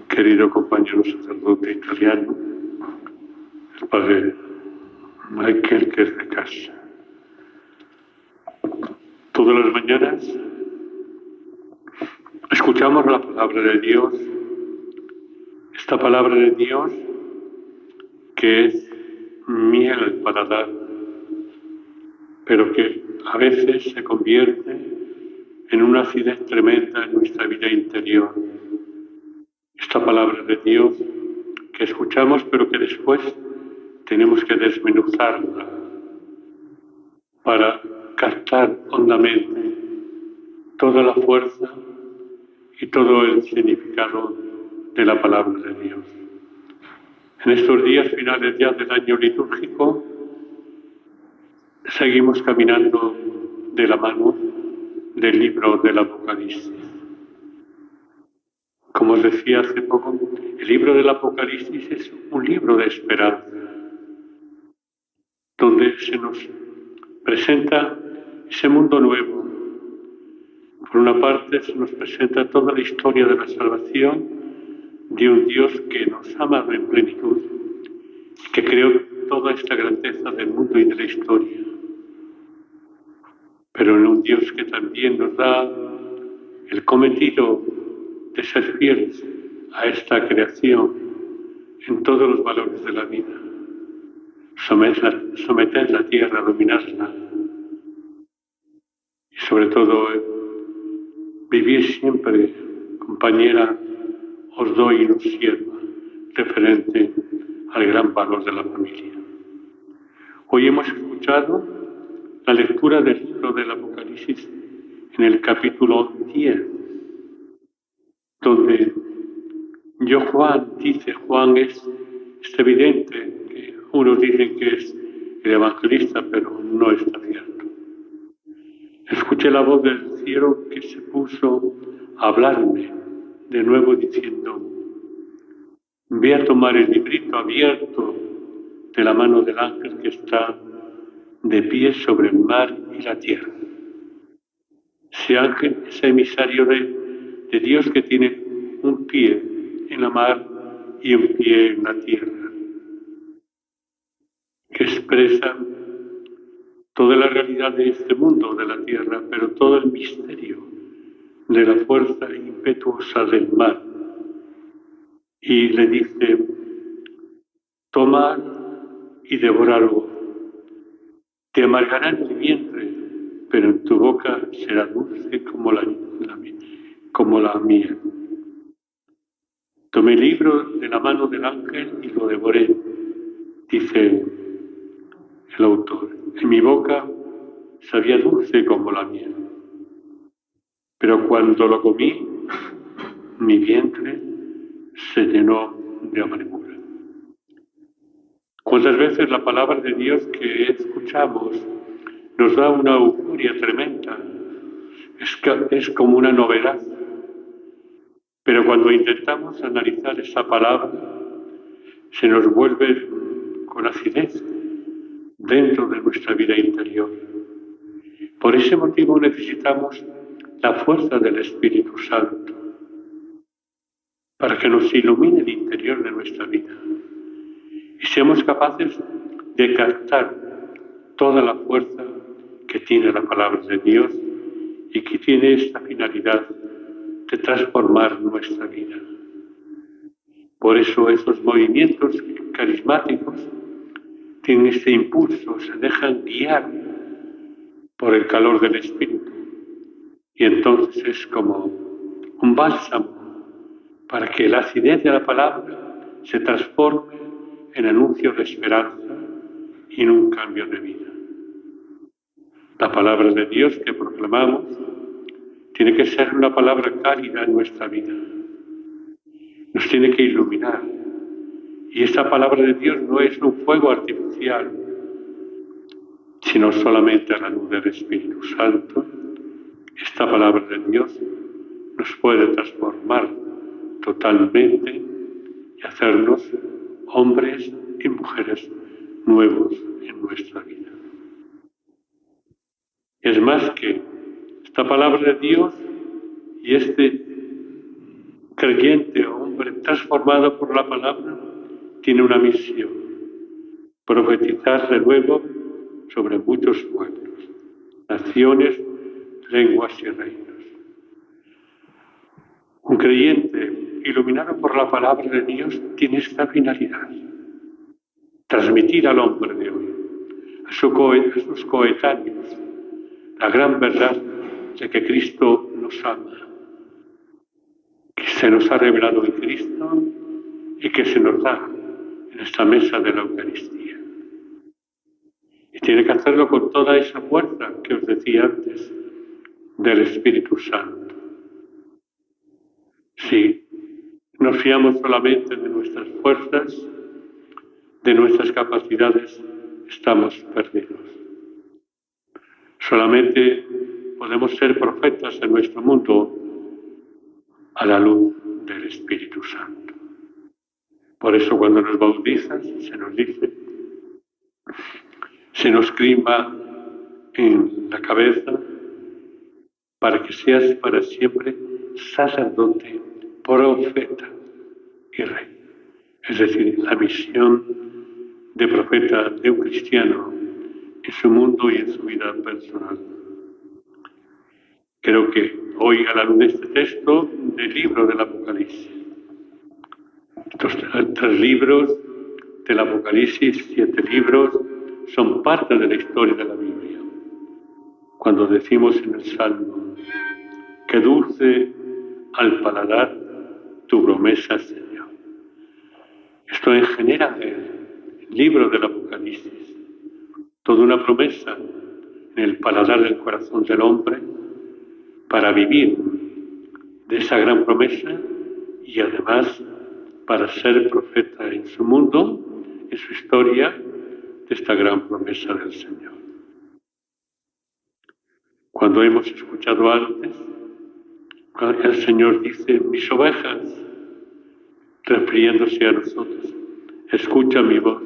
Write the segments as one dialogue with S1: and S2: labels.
S1: querido compañero sacerdote italiano, el padre Michael, que es de casa. Todas las mañanas escuchamos la palabra de Dios, esta palabra de Dios que es miel al paladar, pero que a veces se convierte en una acidez tremenda en nuestra vida interior. Esta palabra de Dios que escuchamos, pero que después tenemos que desmenuzarla para captar hondamente toda la fuerza y todo el significado de la palabra de Dios. En estos días finales ya del año litúrgico, seguimos caminando de la mano del libro del Apocalipsis. Como os decía hace poco, el libro del Apocalipsis es un libro de esperanza, donde se nos presenta ese mundo nuevo. Por una parte, se nos presenta toda la historia de la salvación de un Dios que nos ama en plenitud, que creó toda esta grandeza del mundo y de la historia, pero en un Dios que también nos da el cometido de ser fieles a esta creación en todos los valores de la vida. Someter la tierra, dominarla y sobre todo vivir siempre, compañera, os doy y nos sierva, referente al gran valor de la familia. Hoy hemos escuchado la lectura del libro del Apocalipsis en el capítulo 10, donde Juan es evidente que unos dicen que es el evangelista, pero no está cierto. Escuché la voz del cielo que se puso a hablarme de nuevo diciendo: ve a tomar el librito abierto de la mano del ángel que está de pie sobre el mar y la tierra. Ese ángel es emisario de Dios que tiene un pie en la mar y un pie en la tierra, que expresa toda la realidad de este mundo, de la tierra, pero todo el misterio de la fuerza impetuosa del mar. Y le dice: toma y devóralo. Te amargarán el vientre, pero en tu boca será dulce como la miel. Tomé el libro de la mano del ángel y lo devoré, dice el autor. En mi boca sabía dulce como la miel, pero cuando lo comí, mi vientre se llenó de amargura. ¿Cuántas veces la palabra de Dios que escuchamos nos da una euforia tremenda? Es como una novedad. Pero cuando intentamos analizar esa palabra, se nos vuelve con acidez dentro de nuestra vida interior. Por ese motivo necesitamos la fuerza del Espíritu Santo para que nos ilumine el interior de nuestra vida y seamos capaces de captar toda la fuerza que tiene la palabra de Dios y que tiene esta finalidad de transformar nuestra vida. Por eso esos movimientos carismáticos tienen este impulso, se dejan guiar por el calor del Espíritu. Y entonces es como un bálsamo para que la acidez de la palabra se transforme en anuncio de esperanza y en un cambio de vida. La palabra de Dios que proclamamos tiene que ser una palabra cálida en nuestra vida. Nos tiene que iluminar. Y esta palabra de Dios no es un fuego artificial, sino solamente a la luz del Espíritu Santo. Esta palabra de Dios nos puede transformar totalmente y hacernos hombres y mujeres nuevos en nuestra vida. Es más que esta palabra de Dios y este creyente o hombre transformado por la palabra tiene una misión: profetizar de nuevo sobre muchos pueblos, naciones, lenguas y reinos. Un creyente iluminado por la palabra de Dios tiene esta finalidad: transmitir al hombre de hoy, a sus coetáneos, la gran verdad de que Cristo nos ama, que se nos ha revelado en Cristo y que se nos da en esta mesa de la Eucaristía. Y tiene que hacerlo con toda esa fuerza que os decía antes, del Espíritu Santo. Si nos fiamos solamente de nuestras fuerzas, de nuestras capacidades, estamos perdidos. Solamente podemos ser profetas en nuestro mundo a la luz del Espíritu Santo. Por eso cuando nos bautizan se nos dice, se nos clima en la cabeza para que seas para siempre sacerdote, profeta y rey. Es decir, la misión de profeta de un cristiano en su mundo y en su vida personal. Creo que hoy, a la luz de este texto del libro del Apocalipsis, estos 3 libros del Apocalipsis, 7 libros, son parte de la historia de la Biblia. Cuando decimos en el Salmo, qué dulce al paladar tu promesa, Señor. Esto genera el libro del Apocalipsis, toda una promesa en el paladar del corazón del hombre para vivir de esa gran promesa y además para ser profeta en su mundo, en su historia, de esta gran promesa del Señor. Cuando hemos escuchado antes, el Señor dice, mis ovejas, refiriéndose a nosotros, escucha mi voz,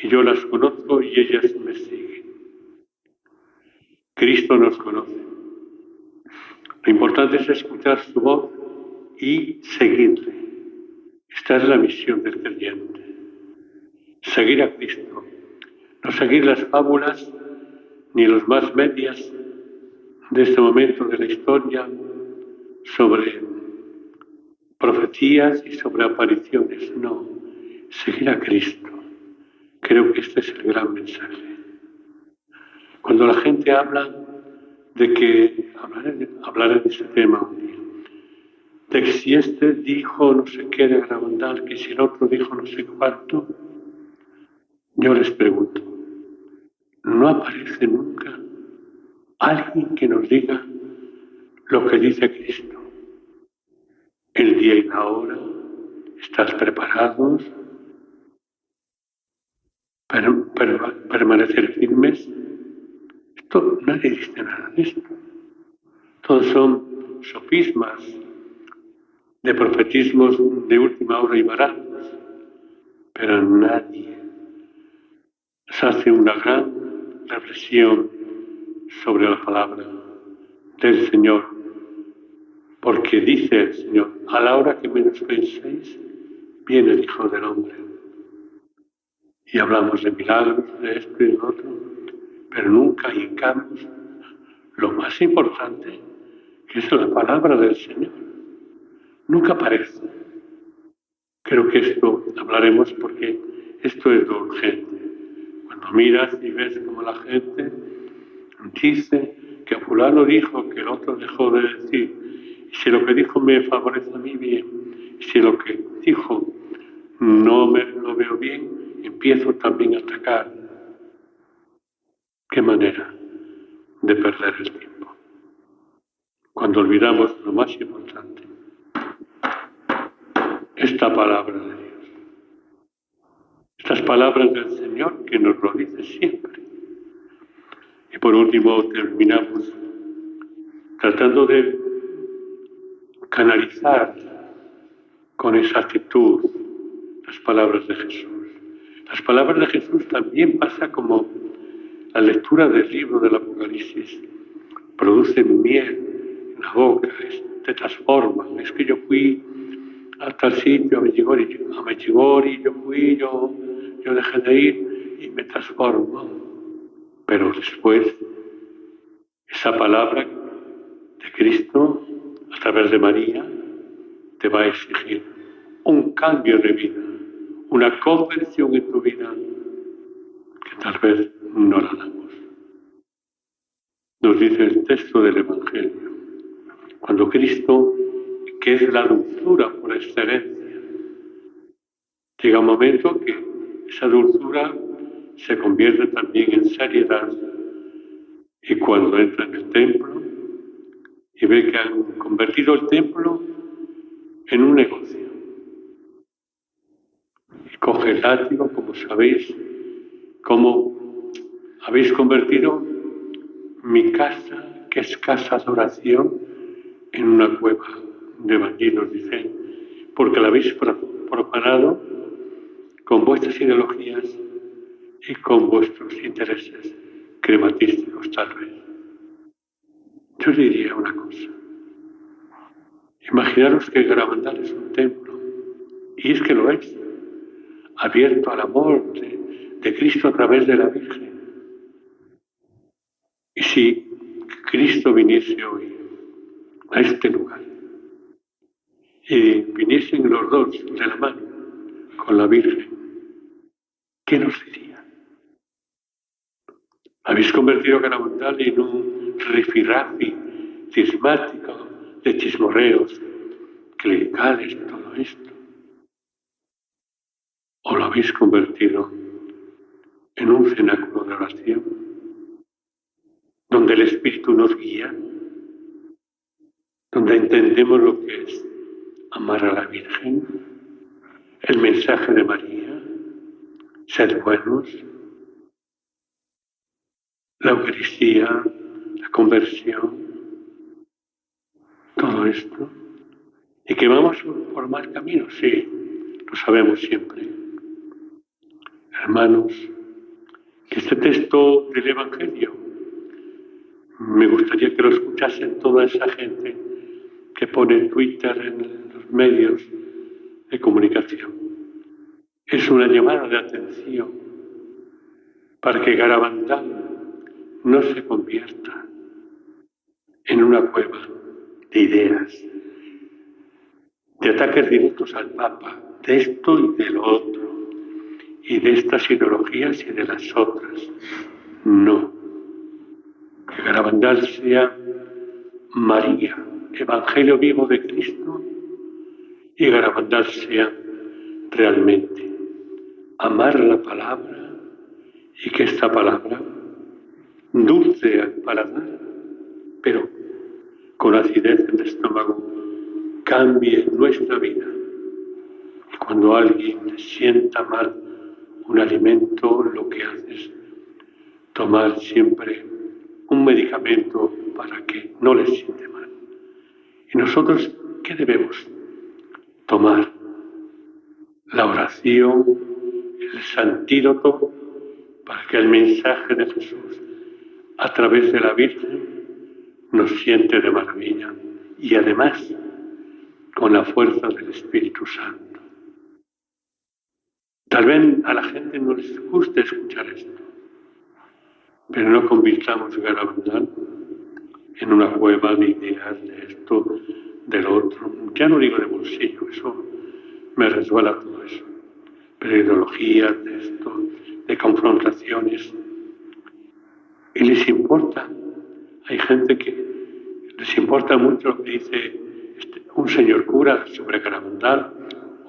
S1: y yo las conozco y ellas me siguen. Cristo nos conoce. Lo importante es escuchar su voz y seguirle. Esta es la misión del creyente. Seguir a Cristo. No seguir las fábulas ni los más medias de este momento de la historia sobre profecías y sobre apariciones. No, seguir a Cristo. Creo que este es el gran mensaje. Cuando la gente habla de que, hablaré de este tema un día, de que si este dijo no sé qué de Garabandal, que si el otro dijo no sé cuánto, yo les pregunto, ¿no aparece nunca alguien que nos diga lo que dice Cristo? El día y la hora, ¿estás preparados para permanecer firmes? Esto, nadie dice nada de esto. Todos son sofismas de profetismos de última hora y baratos, pero nadie se hace una gran reflexión sobre la palabra del Señor, porque dice el Señor, a la hora que menos penséis, viene el Hijo del Hombre. Y hablamos de milagros, de esto y de lo otro, pero nunca hincamos lo más importante, que es la palabra del Señor. Nunca aparece. Creo que esto hablaremos porque esto es lo urgente. Cuando miras y ves como la gente dice que fulano dijo que el otro dejó de decir, y si lo que dijo me favorece a mí, bien, y si lo que dijo no me lo veo bien, empiezo también a atacar. ¿Qué manera de perder el tiempo? Cuando olvidamos lo más importante, esta palabra de Dios, estas palabras del Señor que nos lo dice siempre. Y por último terminamos tratando de canalizar con exactitud las palabras de Jesús. Las palabras de Jesús también pasa como la lectura del libro del Apocalipsis, producen miel en la boca, es te transforma. Es que yo fui a tal sitio, a Medjugorje, yo dejé de ir y me transformo. Pero después, esa palabra de Cristo, a través de María, te va a exigir un cambio de vida, una conversión en tu vida que tal vez no la damos. Nos dice el texto del Evangelio, cuando Cristo, que es la dulzura por excelencia, llega un momento que esa dulzura se convierte también en seriedad, y cuando entra en el templo y ve que han convertido el templo en un negocio, y coge el látigo, como sabéis, como habéis convertido mi casa, que es casa de oración, en una cueva de bandidos, dice, porque la habéis profanado con vuestras ideologías y con vuestros intereses crematísticos, tal vez. Yo diría una cosa. Imaginaros que Garabandal es un templo, y es que lo es, abierto al amor de Cristo a través de la Virgen. Y si Cristo viniese hoy a este lugar y viniesen los dos de la mano con la Virgen, ¿qué nos diría? Habéis convertido Garabandal en un rifirrafi cismático de chismorreos clericales, todo esto. ¿O lo habéis convertido en un cenáculo de oración donde el Espíritu nos guía, donde entendemos lo que es amar a la Virgen, el mensaje de María, ser buenos, la Eucaristía, la conversión, todo esto? ¿Y que vamos por mal camino? Sí, lo sabemos siempre. Hermanos, que este texto del Evangelio me gustaría que lo escuchasen toda esa gente que pone Twitter en los medios de comunicación. Es una llamada de atención para que Garabandal no se convierta en una cueva de ideas, de ataques directos al Papa, de esto y de lo otro, y de estas ideologías y de las otras. No. Que Garabandal sea María, Evangelio vivo de Cristo, y Garabandal sea realmente amar la palabra, y que esta palabra, dulce al paladar, pero con acidez en el estómago, cambie nuestra vida. Y cuando alguien le sienta mal un alimento, lo que hace es tomar siempre un medicamento para que no le siente mal. ¿Y nosotros qué debemos tomar? La oración, el antídoto para que el mensaje de Jesús a través de la Virgen nos siente de maravilla y además con la fuerza del Espíritu Santo. Tal vez a la gente no les guste escuchar esto, pero no convirtamos Garabandal en una cueva de ideas de esto, del otro. Ya no digo de bolsillo, eso me resbala todo eso, pero ideologías de esto, de confrontaciones. Y les importa, hay gente que les importa mucho lo que dice un señor cura sobre Garabandal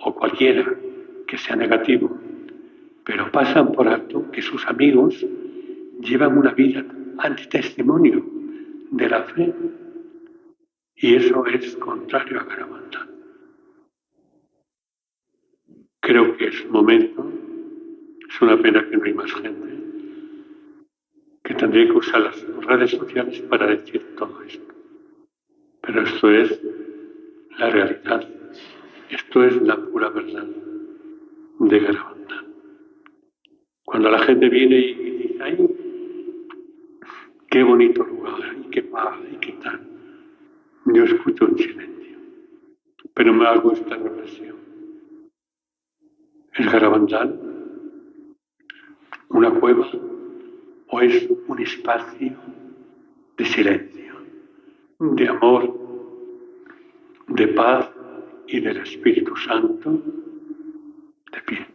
S1: o cualquiera que sea negativo, pero pasan por alto que sus amigos llevan una vida antitestimonio de la fe, y eso es contrario a Garabandal. Creo que es momento, es una pena que no hay más gente, que tendría que usar las redes sociales para decir todo esto. Pero esto es la realidad, esto es la pura verdad de Garabandal. Cuando la gente viene y dice, ¡ay, qué bonito lugar, y qué paz, y qué tal! Yo escucho en silencio, pero me hago esta reflexión. ¿Es Garabandal una cueva o es un espacio de silencio, de amor, de paz y del Espíritu Santo? De pie.